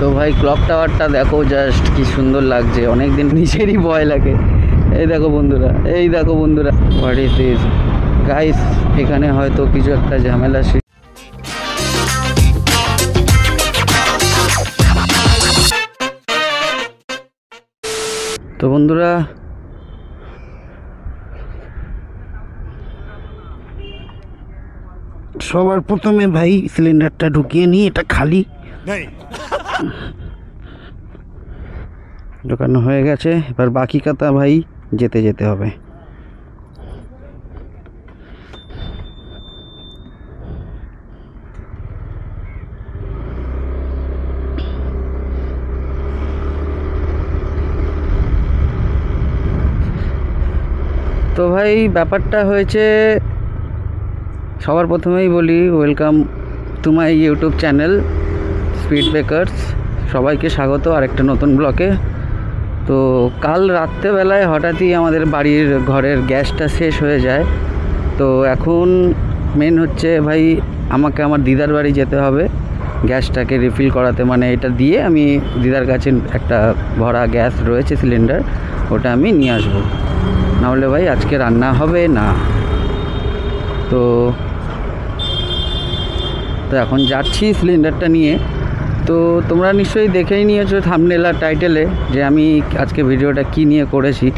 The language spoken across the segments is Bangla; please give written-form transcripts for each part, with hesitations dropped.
তো ভাই ক্লক টাওয়ারটা দেখো জাস্ট কি সুন্দর লাগছে, অনেকদিন নিচেরই ভয় লাগে। এই দেখো বন্ধুরা, এই দেখো বন্ধুরা, হোয়াট ইজ দিস গাইস, এখানে হয়তো কিছু একটা ঝামেলা। তো বন্ধুরা সবার প্রথমে ভাই সিলিন্ডারটা ঢুকিয়ে নিই, এটা খালি ঢোকানো হয়ে গেছে। এবার বাকি কথা ভাই যেতে যেতে হবে। তো ভাই ব্যাপারটা হয়েছে, সবার প্রথমেই বলি welcome to my YouTube channel speed breakers. সবাইকে স্বাগত আরেকটা নতুন ব্লকে। তো কাল রাত্রেবেলায় হঠাৎই আমাদের বাড়ির ঘরের গ্যাসটা শেষ হয়ে যায়। তো এখন মেন হচ্ছে ভাই আমাকে আমার দিদার বাড়ি যেতে হবে গ্যাসটাকে রিফিল করাতে, মানে এটা দিয়ে আমি দিদার কাছে একটা ভরা গ্যাস রয়েছে সিলিন্ডার, ওটা আমি নিয়ে আসবো, নাহলে ভাই আজকে রান্না হবে না। তো এখন যাচ্ছি সিলিন্ডারটা নিয়ে। তো তোমরা নিশ্চয়ই দেখেই নিয়েছো থাম্বনেল আর টাইটেলে যে আমি আজকে ভিডিওটা কি নিয়ে করেছি।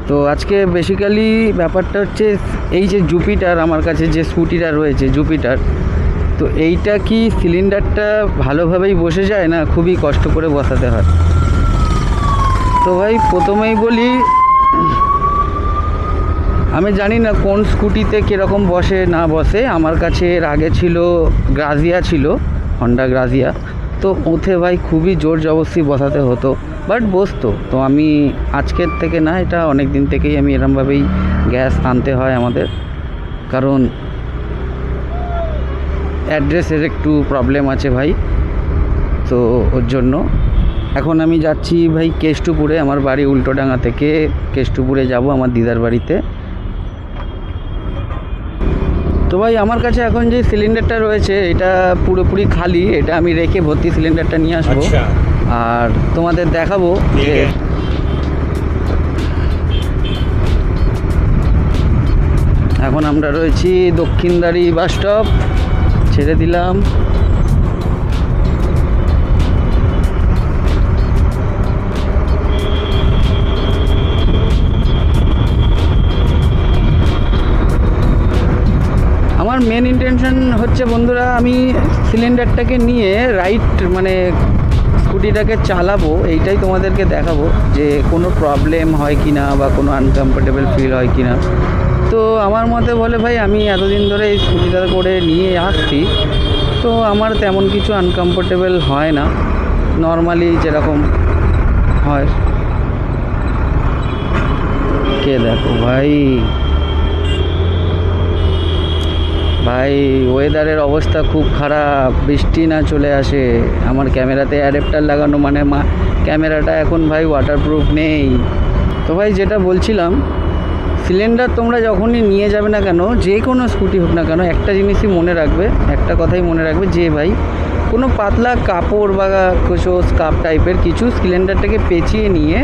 তো আজকে বেসিক্যালি ব্যাপারটা হচ্ছে এই যে জুপিটার, আমার কাছে যে স্কুটিটা রয়েছে জুপিটার, তো এইটা কি সিলিন্ডারটা ভালোভাবেই বসে যায় না খুবই কষ্ট করে বসাতে হয়। তো ভাই প্রথমেই বলি, আমি জানি না কোন স্কুটিতে কীরকম বসে না বসে। আমার কাছে এর আগে ছিল গ্রাজিয়া, ছিল হন্ডা গ্রাজিয়া, তো ওতে ভাই খুবই জোর জবরদস্তি বসাতে হতো, বাট বসতো। তো আমি আজকের থেকে না, এটা অনেক দিন থেকেই আমি এরমভাবেই গ্যাস আনতে হয় আমাদের, কারণ অ্যাড্রেসের একটু প্রবলেম আছে ভাই। তো ওর জন্য এখন আমি যাচ্ছি ভাই কেষ্টপুরে, আমার বাড়ি উল্টোডাঙ্গা থেকে কেষ্টপুরে যাব আমার দিদার বাড়িতে। তো ভাই আমার কাছে এখন যে সিলিন্ডারটা রয়েছে এটা পুরোপুরি খালি, এটা আমি রেখে ভর্তি সিলিন্ডারটা নিয়ে আসবো আর তোমাদের দেখাবো যে এখন আমরা রয়েছি দক্ষিণদারি বাস স্টপ, ছেড়ে দিলাম। আমার মেন ইন্টেনশন হচ্ছে বন্ধুরা, আমি সিলিন্ডারটাকে নিয়ে রাইট মানে স্কুটিটাকে চালাবো, এইটাই তোমাদেরকে দেখাবো যে কোনো প্রবলেম হয় কি না বা কোনো আনকমফোর্টেবল ফিল হয় কি না। তো আমার মতে বলে ভাই আমি এতদিন ধরে এই স্কুটিটা করে নিয়ে আসছি, তো আমার তেমন কিছু আনকমফোর্টেবল হয় না, নর্মালি যেরকম হয়। কে দেখো ভাই, ভাই ওয়েদারের অবস্থা খুব খারাপ, বৃষ্টি না চলে আসে। আমার ক্যামেরাতে অ্যাডাপ্টার লাগানো, মানে ক্যামেরাটা এখন ভাই ওয়াটারপ্রুফ নেই। তো ভাই যেটা বলছিলাম, সিলিন্ডার তোমরা যখনই নিয়ে যাবে না কেন, যে কোনো স্কুটি হোক না কেন, একটা জিনিসই মনে রাখবে, একটা কথাই মনে রাখবে যে ভাই কোনো পাতলা কাপড় বা কিছু স্কার্ফ টাইপের কিছু সিলিন্ডারটাকে পেঁচিয়ে নিয়ে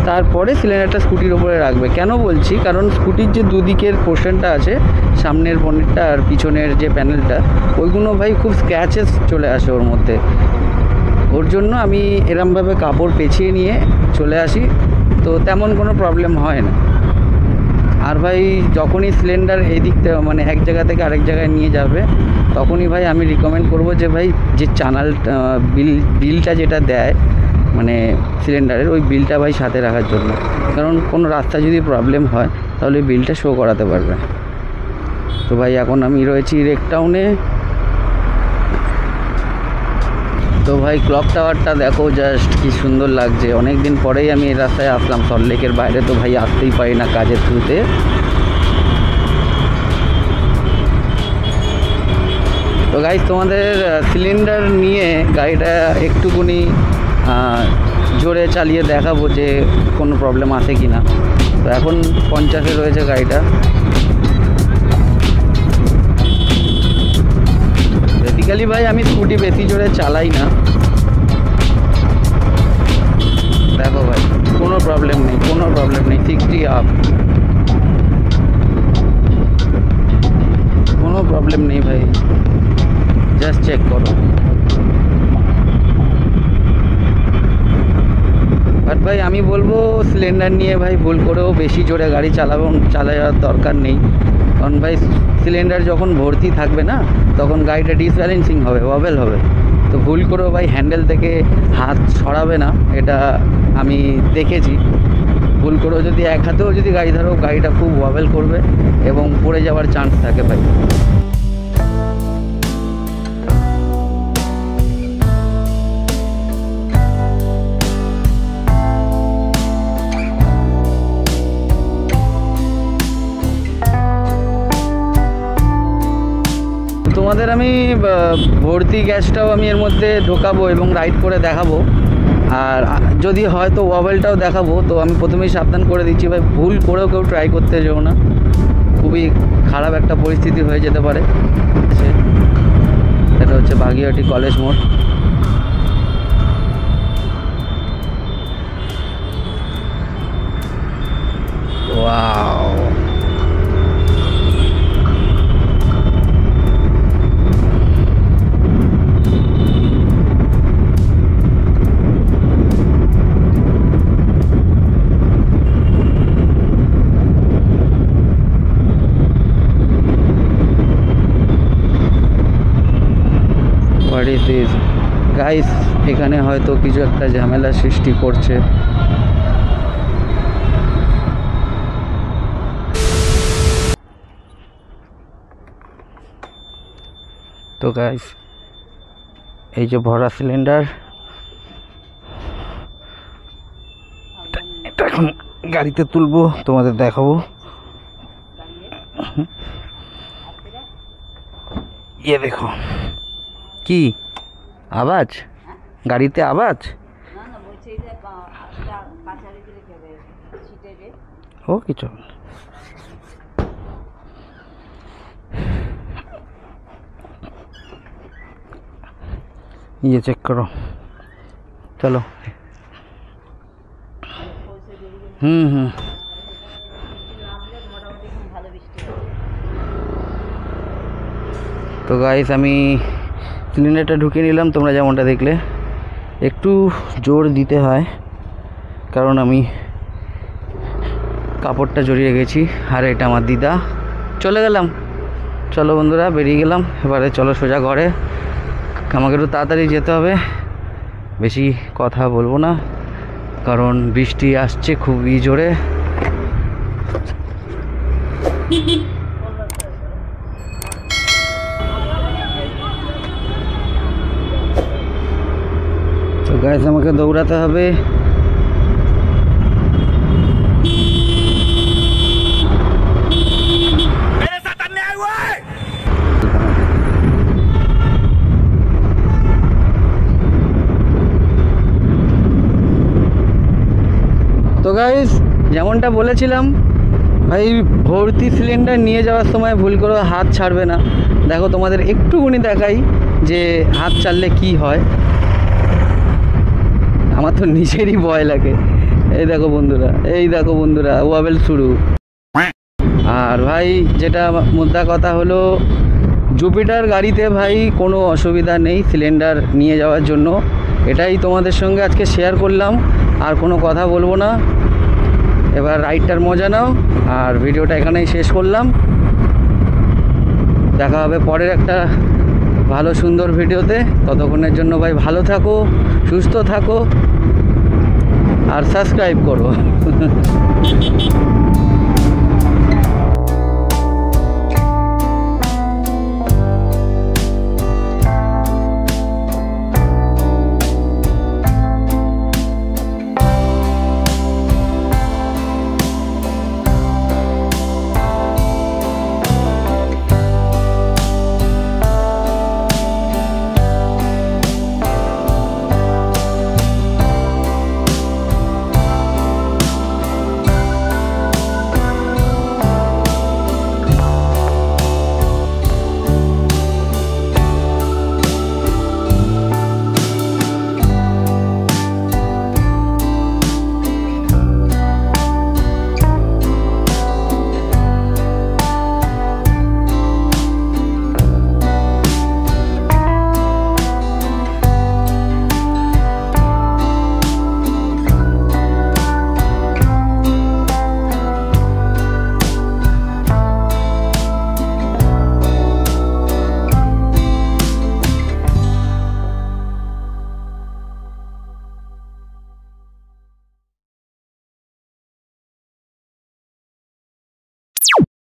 তারপরে সিলিন্ডারটা স্কুটির ওপরে রাখবে। কেন বলছি, কারণ স্কুটির যে দুদিকের পোর্শনটা আছে, সামনের বনেটটা আর পিছনের যে প্যানেলটা, ওইগুলো ভাই খুব স্ক্র্যাচেস চলে আসে ওর মধ্যে। ওর জন্য আমি এরমভাবে কাপড় পেঁচিয়ে নিয়ে চলে আসি, তো তেমন কোনো প্রবলেম হয় না। আর ভাই যখনই সিলিন্ডার এই দিক থেকে মানে এক জায়গা থেকে আরেক জায়গায় নিয়ে যাবে, তখনই ভাই আমি রিকমেন্ড করব যে ভাই যে চ্যানেল বিলটা যেটা দেয় মানে সিলিন্ডারের, ওই বিলটা ভাই সাথে রাখার জন্য, কারণ কোনো রাস্তায় যদি প্রবলেম হয় তাহলে বিলটা শো করাতে পারবে। তো ভাই এখন আমি রয়েছি রেকটাউনে। তো ভাই ক্লক টাওয়ারটা দেখো জাস্ট কি সুন্দর লাগছে, অনেক দিন পরেই আমি এই রাস্তায় আসলাম সল্টলেকের বাইরে, তো ভাই আসতেই পারি না কাজের থ্রুতে। তো গাইস তোমাদের সিলিন্ডার নিয়ে গাড়িটা একটুকুনি জোরে চালিয়ে দেখাবো যে কোনো প্রবলেম আছে কি না। তো এখন 50-এ রয়েছে গাড়িটা। বেসিক্যালি ভাই আমি স্কুটি বেশি জোরে চালাই না, ভাই আমি বলবো সিলিন্ডার নিয়ে ভাই ভুল করেও বেশি জোরে গাড়ি চালানোর দরকার নেই। কারণ ভাই সিলিন্ডার যখন ভর্তি থাকবে না, তখন গাড়িটা ডিসব্যালেন্সিং হবে, ওয়াবেল হবে। তো ভুল করেও ভাই হ্যান্ডেল থেকে হাত সরাবে না, এটা আমি দেখেছি। ভুল করেও যদি এক হাতেও যদি গাড়ি ধরো, গাড়িটা খুব ওয়াবেল করবে এবং পড়ে যাওয়ার চান্স থাকে ভাই। তোমাদের আমি ভর্তি গ্যাসটাও আমি এর মধ্যে ঢোকাবো এবং রাইড করে দেখাবো, আর যদি হয়তো ওয়াবেলটাও দেখাবো। তো আমি প্রথমেই সাবধান করে দিচ্ছি ভাই, ভুল করেও কেউ ট্রাই করতে যেও না, খুবই খারাপ একটা পরিস্থিতি হয়ে যেতে পারে। এটা হচ্ছে বাগিয়াটি কলেজ মোড়। Wow, what is this guys? এখানে হয়তো কিছু একটা ঝামেলা সৃষ্টি করছে। তো গাইস, এই যে ভরা সিলিন্ডার, এটা এখন গাড়িতে তুলবো, তোমাদের দেখাবো। ये देखो কি আওয়াজ, গাড়িতে আওয়াজ। ও কিছু ये चेक करो, चलो। তো গাইস, আমি সিলিন্ডারটা ঢুকিয়ে নিলাম। তোমরা যেমনটা দেখলে, একটু জোর দিতে হয় কারণ আমি কাপড়টা জড়িয়ে গেছি। আর এটা আমার দিদা। চলে গেলাম, চলো বন্ধুরা, বেরিয়ে গেলাম। এবারে চলো সোজা ঘরে, আমাকে একটু তাড়াতাড়ি যেতে হবে। বেশি কথা বলবো না কারণ বৃষ্টি আসছে খুবই জোরে। তো গাইস, আমাকে দৌড়াতে হবে। তো গাইস, যেমনটা বলেছিলাম ভাই, ভর্তি সিলিন্ডার নিয়ে যাওয়ার সময় ভুল করে হাত ছাড়বে না। দেখো, তোমাদের একটুখানি দেখাই যে হাত ছাড়লে কি হয়। আমার তো নিজেরই ভয় লাগে। এই দেখো বন্ধুরা, ওয়াবেল শুরু। আর ভাই, যেটা মুদ্রা কথা হলো, জুপিটার গাড়িতে ভাই কোনো অসুবিধা নেই সিলিন্ডার নিয়ে যাওয়ার জন্য। এটাই তোমাদের সঙ্গে আজকে শেয়ার করলাম, আর কোনো কথা বলবো না। এবার রাইডটার মজা নাও, আর ভিডিওটা এখানেই শেষ করলাম। দেখা হবে পরের একটা ভালো সুন্দর ভিডিওতে। ততক্ষণের জন্য ভাই ভালো থাকো, সুস্থ থাকো, আর সাবস্ক্রাইব করো।